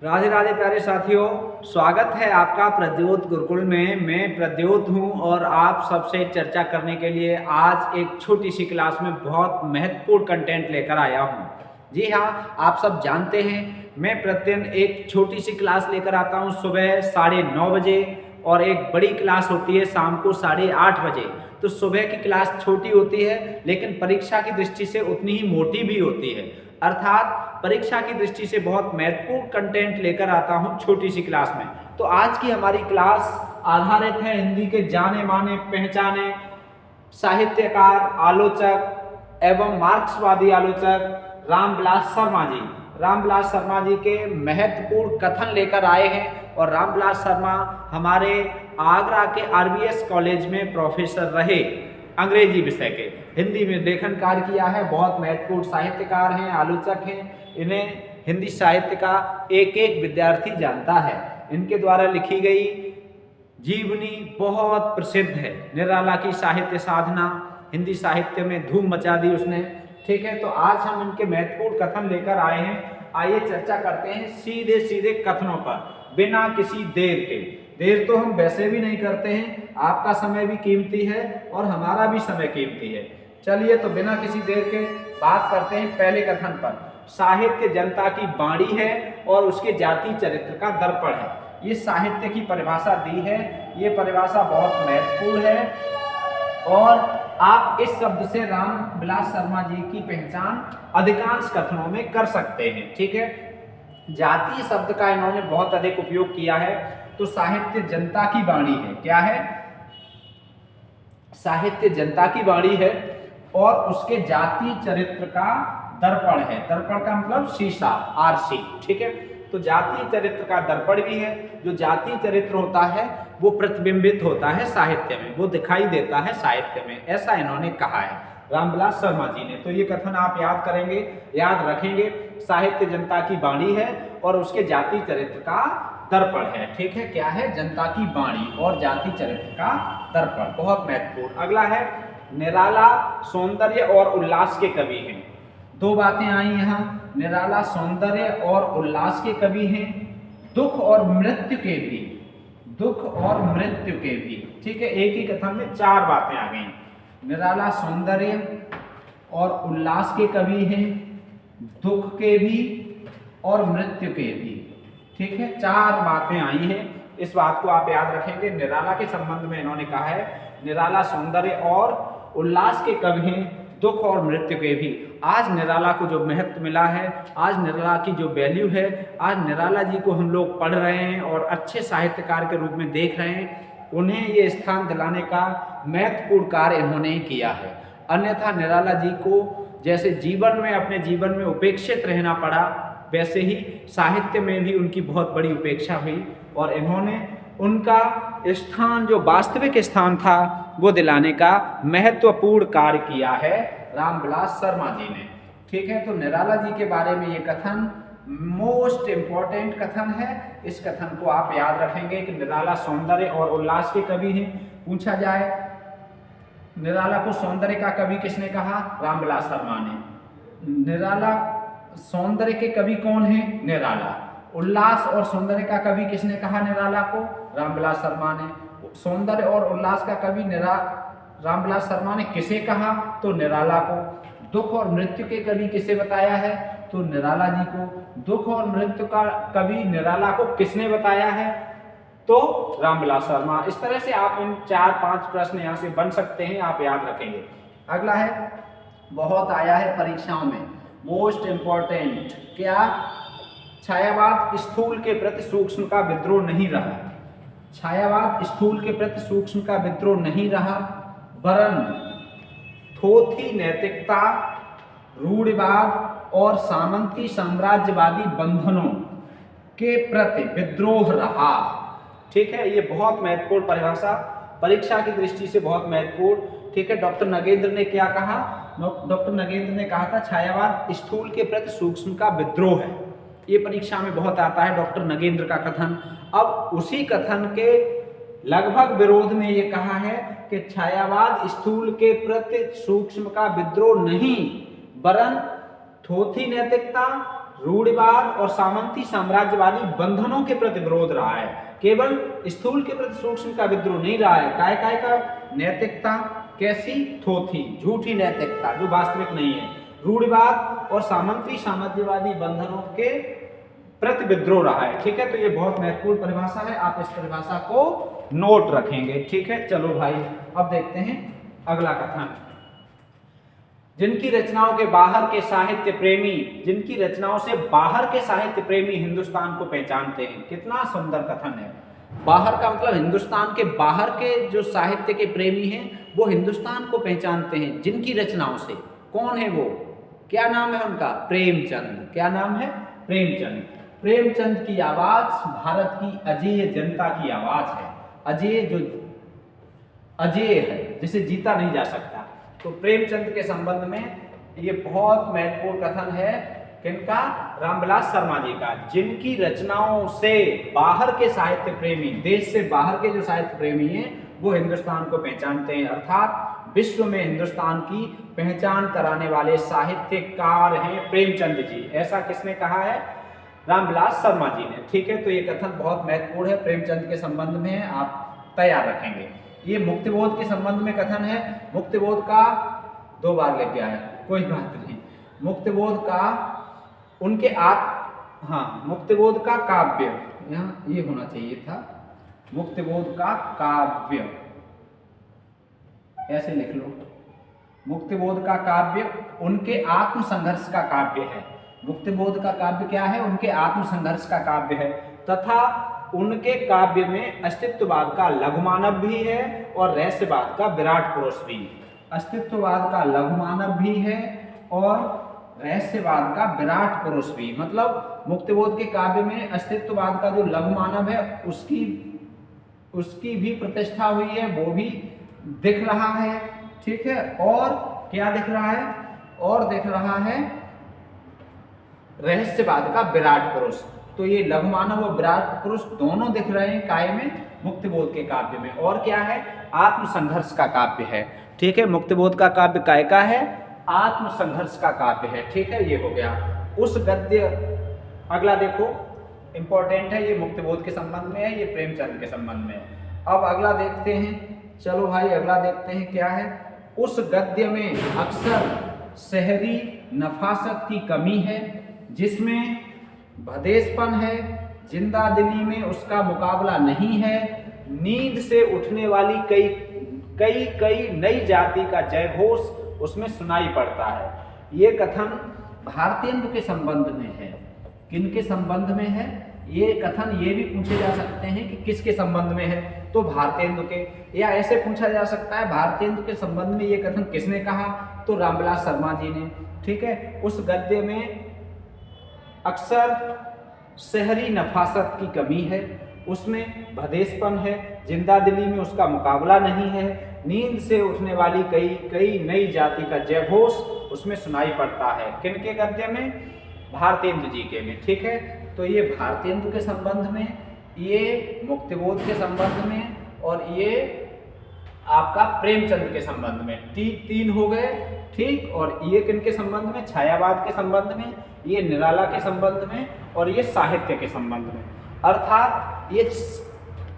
राधे राधे प्यारे साथियों, स्वागत है आपका प्रद्योत गुरुकुल में। मैं प्रद्योत हूं और आप सबसे चर्चा करने के लिए आज एक छोटी सी क्लास में बहुत महत्वपूर्ण कंटेंट लेकर आया हूं। जी हाँ, आप सब जानते हैं मैं प्रतिदिन एक छोटी सी क्लास लेकर आता हूं सुबह 9:30 बजे और एक बड़ी क्लास होती है शाम को 8:30 बजे। तो सुबह की क्लास छोटी होती है लेकिन परीक्षा की दृष्टि से उतनी ही मोटी भी होती है, अर्थात परीक्षा की दृष्टि से बहुत महत्वपूर्ण कंटेंट लेकर आता हूं छोटी सी क्लास में। तो आज की हमारी क्लास आधारित है हिंदी के जाने माने पहचाने साहित्यकार, आलोचक एवं मार्क्सवादी आलोचक रामविलास शर्मा जी। रामविलास शर्मा जी के महत्वपूर्ण कथन लेकर आए हैं और रामविलास शर्मा हमारे आगरा के आरबीएस कॉलेज में प्रोफेसर रहे अंग्रेजी विषय के। हिंदी में लेखन कार्य किया है, बहुत महत्वपूर्ण साहित्यकार हैं, आलोचक हैं। इन्हें हिंदी साहित्य का एक एक विद्यार्थी जानता है। इनके द्वारा लिखी गई जीवनी बहुत प्रसिद्ध है। निराला की साहित्य साधना हिंदी साहित्य में धूम मचा दी उसने। ठीक है, तो आज हम इनके महत्वपूर्ण कथन लेकर आए हैं। आइए चर्चा करते हैं सीधे सीधे कथनों पर बिना किसी देर के। देर तो हम वैसे भी नहीं करते हैं, आपका समय भी कीमती है और हमारा भी समय कीमती है। चलिए तो बिना किसी देर के बात करते हैं पहले कथन पर। साहित्य जनता की बाणी है और उसके जाति चरित्र का दर्पण है। ये साहित्य की परिभाषा दी है, ये परिभाषा बहुत महत्वपूर्ण है और आप इस शब्द से रामविलास शर्मा जी की पहचान अधिकांश कथनों में कर सकते हैं। ठीक है, जाति शब्द का इन्होंने बहुत अधिक उपयोग किया है। तो साहित्य जनता की वाणी है। क्या है? साहित्य जनता की वाणी है और उसके जाति चरित्र का दर्पण है। दर्पण का मतलब शीशा, आरसी। ठीक है, तो जाति चरित्र का दर्पण भी है। जो जाति चरित्र होता है वो प्रतिबिंबित होता है साहित्य में, वो दिखाई देता है साहित्य में, ऐसा इन्होंने कहा है रामविलास शर्मा जी ने। तो ये कथन आप याद करेंगे, याद रखेंगे। साहित्य जनता की वाणी है और उसके जाति चरित्र का दर्पण है। ठीक है, क्या है? जनता की वाणी और जाति चरित्र का दर्पण, बहुत महत्वपूर्ण। अगला है निराला सौंदर्य और उल्लास के कवि हैं। दो बातें आई यहाँ, निराला सौंदर्य और उल्लास के कवि हैं, दुख और मृत्यु के भी, दुख और मृत्यु के भी। ठीक है, एक ही कथन में चार बातें आ गई। निराला सौंदर्य और उल्लास के कवि हैं, दुख के भी और मृत्यु के भी। ठीक है, चार बातें आई हैं, इस बात को आप याद रखेंगे। निराला के संबंध में इन्होंने कहा है निराला सौंदर्य और उल्लास के कवि हैं, दुख और मृत्यु के भी। आज निराला को जो महत्व मिला है, आज निराला की जो वैल्यू है, आज निराला जी को हम लोग पढ़ रहे हैं और अच्छे साहित्यकार के रूप में देख रहे हैं, उन्हें ये स्थान दिलाने का महत्वपूर्ण कार्य इन्होंने ही किया है। अन्यथा निराला जी को जैसे जीवन में, अपने जीवन में उपेक्षित रहना पड़ा, वैसे ही साहित्य में भी उनकी बहुत बड़ी उपेक्षा हुई और इन्होंने उनका स्थान, जो वास्तविक स्थान था, वो दिलाने का महत्वपूर्ण कार्य किया है रामविलास शर्मा जी ने। ठीक है, तो निराला जी के बारे में ये कथन मोस्ट इम्पॉर्टेंट कथन है। इस कथन को आप याद रखेंगे कि निराला सौंदर्य और उल्लास के कवि हैं। पूछा जाए निराला को सौंदर्य का कवि किसने कहा? रामविलास शर्मा ने। निराला सौंदर्य के कवि कौन है? निराला। उल्लास और सौंदर्य का कवि किसने कहा निराला को? रामविलास शर्मा ने। सौंदर्य और उल्लास का कवि रामविलास शर्मा ने किसे कहा? तो निराला को। दुख और मृत्यु के कवि किसे बताया है? तो निराला जी को। दुख और मृत्यु का कवि निराला को किसने बताया है? तो रामविलास शर्मा। इस तरह से आप इन 4-5 प्रश्न यहाँ से बन सकते हैं, आप याद रखेंगे। अगला है, बहुत आया है परीक्षाओं में, मोस्ट इंपॉर्टेंट, क्या? छायावाद स्थूल के प्रति सूक्ष्म का विद्रोह नहीं रहा। छायावाद स्थूल के प्रति सूक्ष्म का विद्रोह नहीं रहा, वरन थोथी नैतिकता, रूढ़िवाद और सामंती साम्राज्यवादी बंधनों के प्रति विद्रोह रहा। ठीक है, ये बहुत महत्वपूर्ण परिभाषा, परीक्षा की दृष्टि से बहुत महत्वपूर्ण। ठीक है, डॉक्टर नगेंद्र ने क्या कहा? डॉक्टर नगेंद्र ने कहा था छायावाद स्थूल के प्रति सूक्ष्म का विद्रोह है। ये परीक्षा में बहुत आता है डॉक्टर नगेंद्र का कथन। अब उसी कथन के लगभग विरोध में ये कहा है कि छायावाद स्थूल के प्रति सूक्ष्म का विद्रोह नहीं, वरन थोथी नैतिकता, रूढ़िवाद और सामंती साम्राज्यवादी बंधनों के प्रति विरोध रहा है। केवल स्थूल के प्रति सूक्ष्म का विद्रोह नहीं रहा है। काय काय का नैतिकता कैसी थोथी, झूठी नैतिकता जो वास्तविक नहीं है। रूढ़िवाद और सामंती साम्राज्यवादी बंधनों के प्रति विद्रोह रहा है। ठीक है, तो ये बहुत महत्वपूर्ण परिभाषा है, आप इस परिभाषा को नोट रखेंगे। ठीक है, चलो भाई अब देखते हैं अगला कथन। जिनकी रचनाओं के बाहर के साहित्य प्रेमी, जिनकी रचनाओं से बाहर के साहित्य प्रेमी हिंदुस्तान को पहचानते हैं। कितना सुंदर कथन है। बाहर का मतलब हिंदुस्तान के बाहर के जो साहित्य के प्रेमी हैं वो हिंदुस्तान को पहचानते हैं जिनकी रचनाओं से। कौन है वो, क्या नाम है उनका? प्रेमचंद। क्या नाम है? प्रेमचंद। प्रेमचंद की आवाज भारत की अजेय जनता की आवाज है। अजेय जो अजेय है, जिसे जीता नहीं जा सकता। तो प्रेमचंद के संबंध में ये बहुत महत्वपूर्ण कथन है। किनका? रामविलास शर्मा जी का। जिनकी रचनाओं से बाहर के साहित्य प्रेमी, देश से बाहर के जो साहित्य प्रेमी हैं वो हिंदुस्तान को पहचानते हैं, अर्थात विश्व में हिंदुस्तान की पहचान कराने वाले साहित्यकार हैं प्रेमचंद जी। ऐसा किसने कहा है? रामविलास शर्मा जी ने। ठीक है, तो ये कथन बहुत महत्वपूर्ण है, प्रेमचंद के संबंध में है, आप तैयार रखेंगे। ये मुक्तिबोध के संबंध में कथन है। मुक्तिबोध का 2 बार लिख गया है, कोई बात नहीं। मुक्तिबोध का उनके मुक्तिबोध का काव्य, यहाँ ये होना चाहिए था, मुक्तिबोध का काव्य, ऐसे लिख लो। मुक्तिबोध का काव्य उनके आत्मसंघर्ष का काव्य है। मुक्तिबोध का काव्य क्या है? उनके आत्मसंघर्ष का काव्य है, तथा उनके काव्य में अस्तित्ववाद का लघुमानव भी है और रहस्यवाद का विराट पुरुष भी। अस्तित्ववाद का लघुमानव भी है और रहस्यवाद का विराट पुरुष भी। मतलब मुक्तिबोध के काव्य में अस्तित्ववाद का जो लघुमानव है उसकी भी प्रतिष्ठा हुई है, वो भी दिख रहा है। ठीक है, और क्या दिख रहा है? और दिख रहा है रहस्यवाद का विराट पुरुष। तो ये लघुमानव और विराट पुरुष दोनों दिख रहे हैं काय में? मुक्तिबोध के काव्य में। और क्या है? आत्मसंघर्ष का काव्य है। ठीक है, मुक्तिबोध का काव्य काय का है? आत्मसंघर्ष का काव्य है। ठीक है, ये हो गया। उस गद्य, अगला देखो इंपॉर्टेंट है, ये मुक्तिबोध के संबंध में है, ये प्रेमचंद के संबंध में है। अब अगला देखते हैं, चलो भाई अगला देखते हैं क्या है। उस गद्य में अक्सर शहरी नफासत की कमी है, जिसमें भदेसपन है, जिंदा दिली में उसका मुकाबला नहीं है, नींद से उठने वाली कई नई जाति का जयघोष उसमें सुनाई पड़ता है। ये कथन भारतेंदु के संबंध में है। किनके संबंध में है? ये कथन ये भी पूछे जा सकते हैं कि किसके संबंध में है, तो भारतेंदु के, या ऐसे पूछा जा सकता है भारतेंदु के संबंध में ये कथन किसने कहा, तो रामविलास शर्मा जी ने। ठीक है, उस गद्य में अक्सर शहरी नफासत की कमी है, उसमें भदेसपन है, जिंदा दिली में उसका मुकाबला नहीं है, नींद से उठने वाली कई नई जाति का जयघोष उसमें सुनाई पड़ता है। किनके गद्य में? भारतेंदु जी के में। ठीक है, तो ये भारतेंदु के संबंध में, ये मुक्तिबोध के संबंध में, और ये आपका प्रेमचंद के संबंध में। तीन हो गए। ठीक, और ये किनके संबंध में? छायावाद के संबंध में, ये निराला के संबंध में, और ये साहित्य के संबंध में। अर्थात ये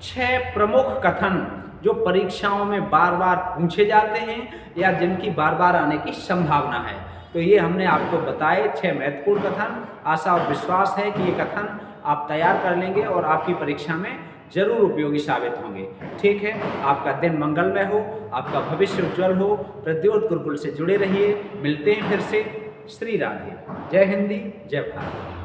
6 प्रमुख कथन जो परीक्षाओं में बार बार पूछे जाते हैं या जिनकी बार बार आने की संभावना है। तो ये हमने आपको बताए 6 महत्वपूर्ण कथन। आशा और विश्वास है कि ये कथन आप तैयार कर लेंगे और आपकी परीक्षा में जरूर उपयोगी साबित होंगे। ठीक है, आपका दिन मंगलमय हो, आपका भविष्य उज्जवल हो। प्रद्योत गुरुकुल से जुड़े रहिए। मिलते हैं फिर से। श्री राधे। जय हिंदी, जय भारत।